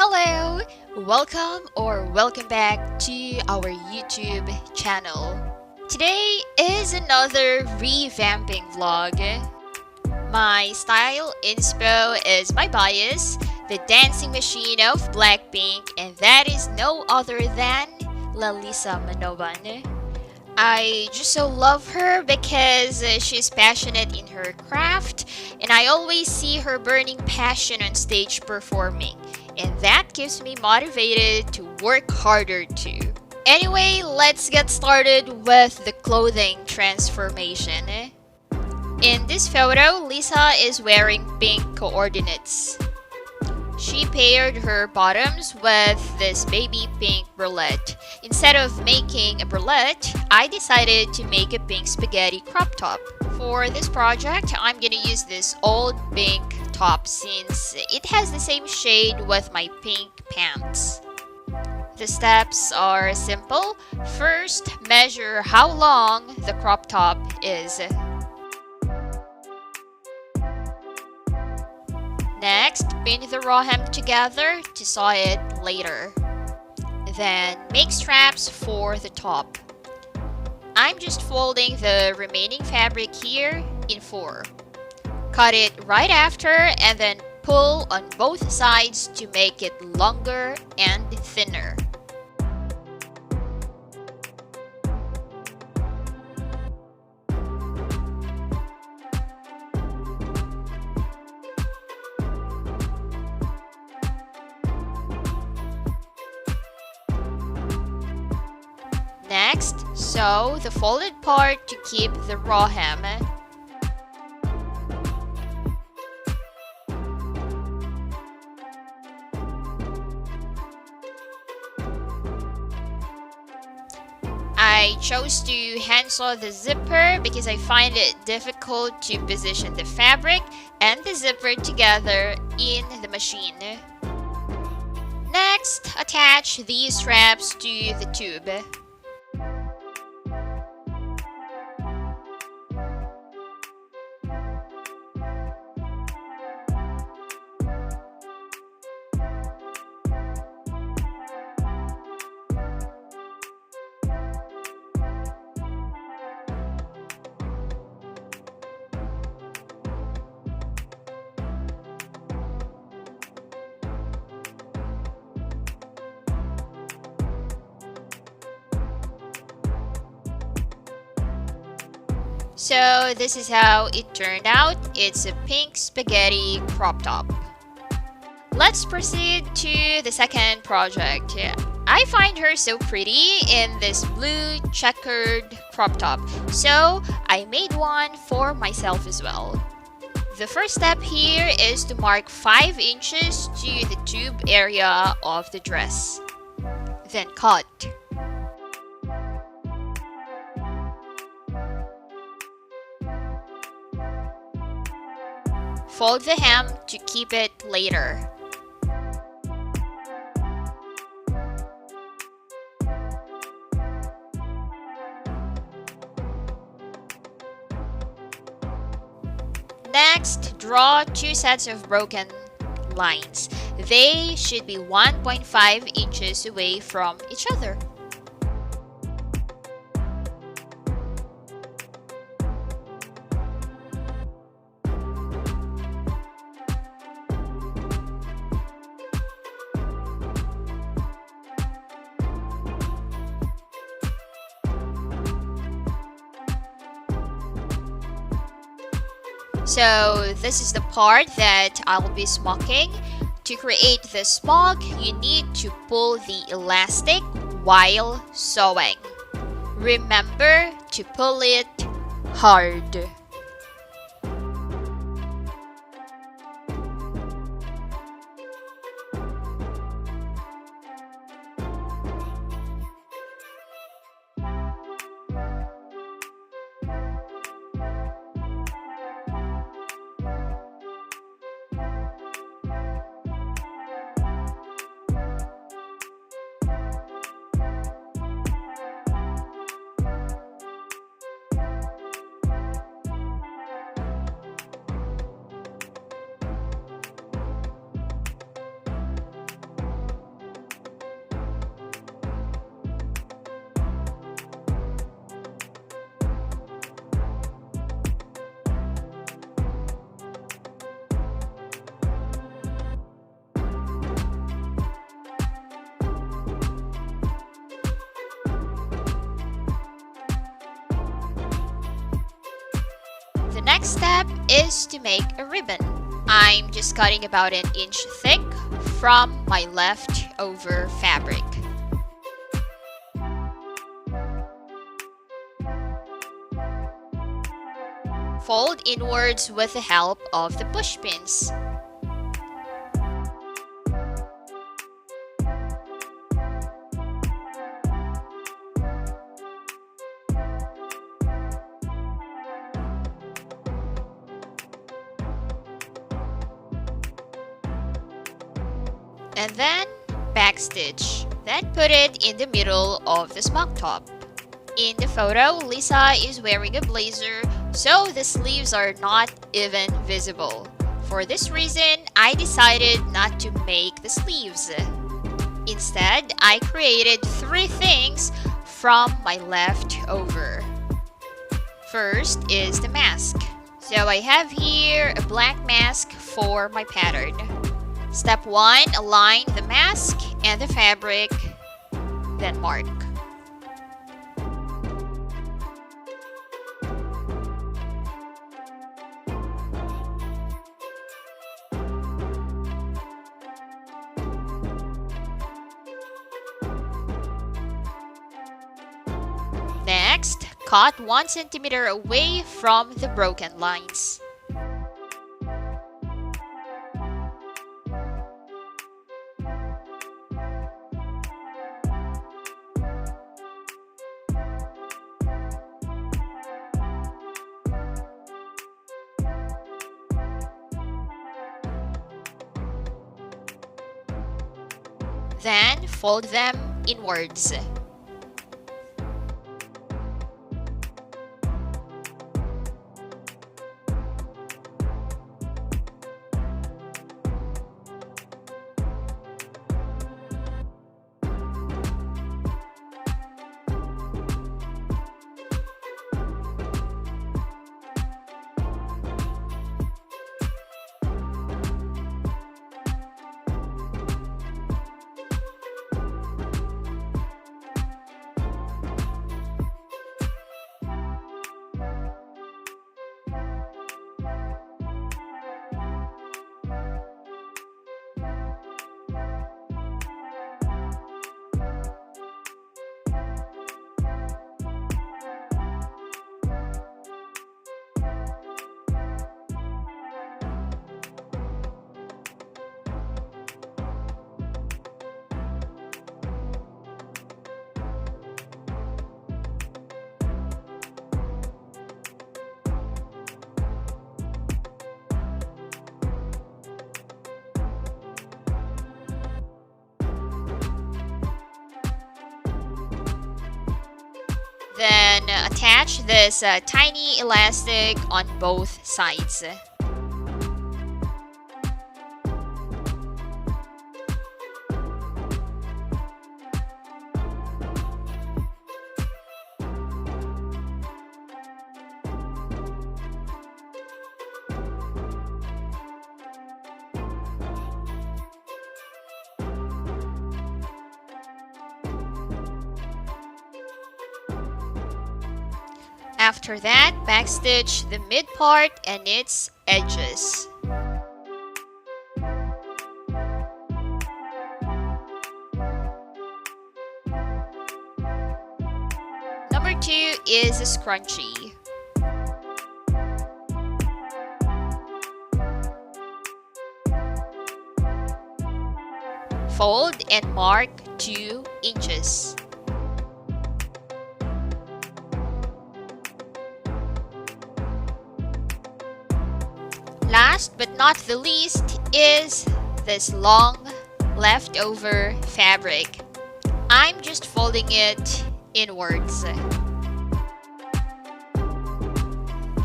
Hello! Welcome back to our YouTube channel. Today is another revamping vlog. My style inspo is my bias, the dancing machine of Blackpink, and that is no other than Lisa Manoban. I just so love her because she's passionate in her craft, and I always see her burning passion on stage performing, and that keeps me motivated to work harder too. Anyway, let's get started with the clothing transformation. In this photo, Lisa is wearing pink coordinates. She paired her bottoms with this baby pink bralette. Instead of making a bralette, I decided to make a pink spaghetti crop top. For this project, I'm gonna use this old pink top since it has the same shade with my pink pants. The steps are simple. First, measure how long the crop top is. Next, pin the raw hem together to sew it later. Then, make straps for the top. I'm just folding the remaining fabric here in 4. Cut it right after and then pull on both sides to make it longer and thinner. Next, sew the folded part to keep the raw hem. I chose to hand sew the zipper because I find it difficult to position the fabric and the zipper together in the machine. Next, attach these straps to the tube. So this is how it turned out. It's a pink spaghetti crop top. Let's proceed to the second project. I find her so pretty in this blue checkered crop top, so I made one for myself as well. The first step here is to mark 5 inches to the tube area of the dress. Then cut. Fold the hem to keep it later. Next, draw 2 sets of broken lines. They should be 1.5 inches away from each other. So this is the part that I'll be smocking. To create the smock, you need to pull the elastic while sewing. Remember to pull it hard. Next step is to make a ribbon. I'm just cutting about an inch thick from my leftover fabric. Fold inwards with the help of the push pins. And then backstitch. Then put it in the middle of the smock top. In the photo, Lisa is wearing a blazer, so the sleeves are not even visible. For this reason, I decided not to make the sleeves. Instead, I created 3 things from my leftover. First is the mask. So I have here a black mask for my pattern. Step 1, align the mask and the fabric, then mark. Next, cut 1 centimeter away from the broken lines. Then fold them inwards. Then attach this tiny elastic on both sides. After that, backstitch the mid part and its edges. Number 2 is a scrunchie. Fold and mark 2 inches. Last but not the least is this long leftover fabric. I'm just folding it inwards.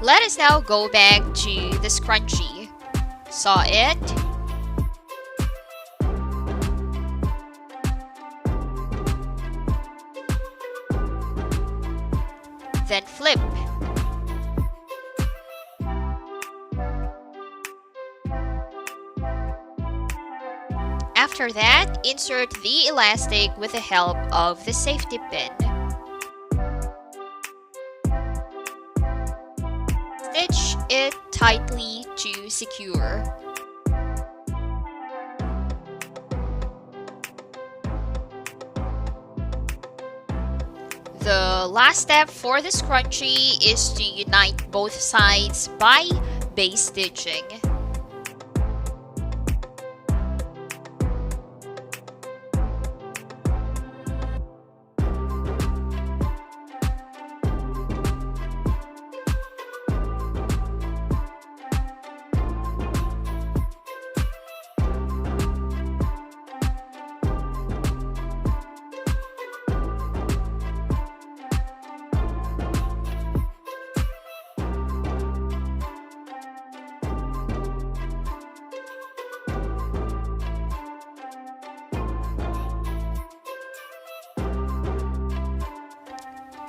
Let us now go back to the scrunchie. Sew it. Then flip. After that, insert the elastic with the help of the safety pin. Stitch tightly to secure. The last step for the scrunchie is to unite both sides by base stitching.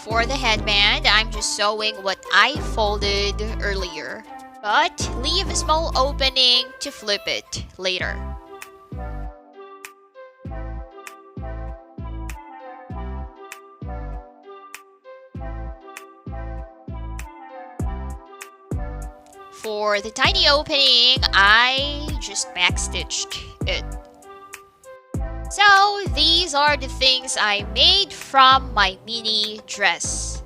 For the headband, I'm just sewing what I folded earlier, but leave a small opening to flip it later. For the tiny opening, I just backstitched it. So these are the things I made from my mini dress.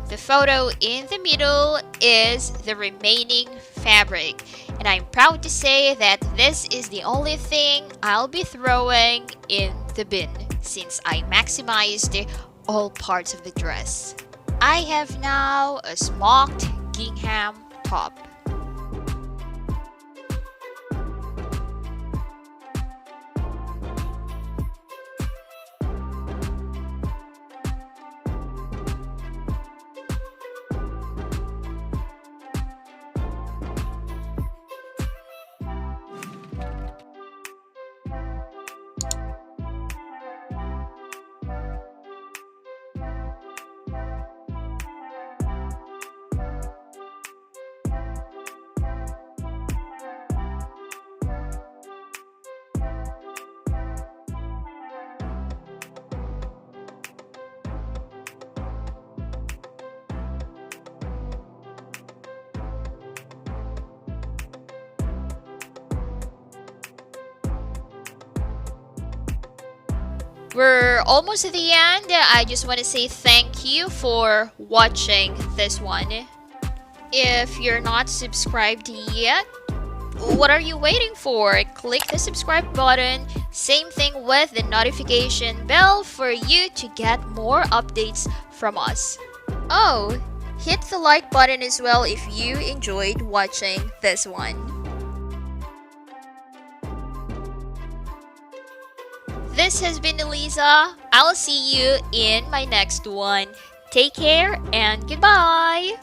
The photo in the middle is the remaining fabric, and I'm proud to say that this is the only thing I'll be throwing in the bin since I maximized all parts of the dress. I have now a smocked gingham top. We're almost at the end. I just want to say thank you for watching this one. If you're not subscribed yet, what are you waiting for? Click the subscribe button. Same thing with the notification bell for you to get more updates from us. Oh, hit the like button as well if you enjoyed watching this one. This has been Lisa. I'll see you in my next one. Take care and goodbye!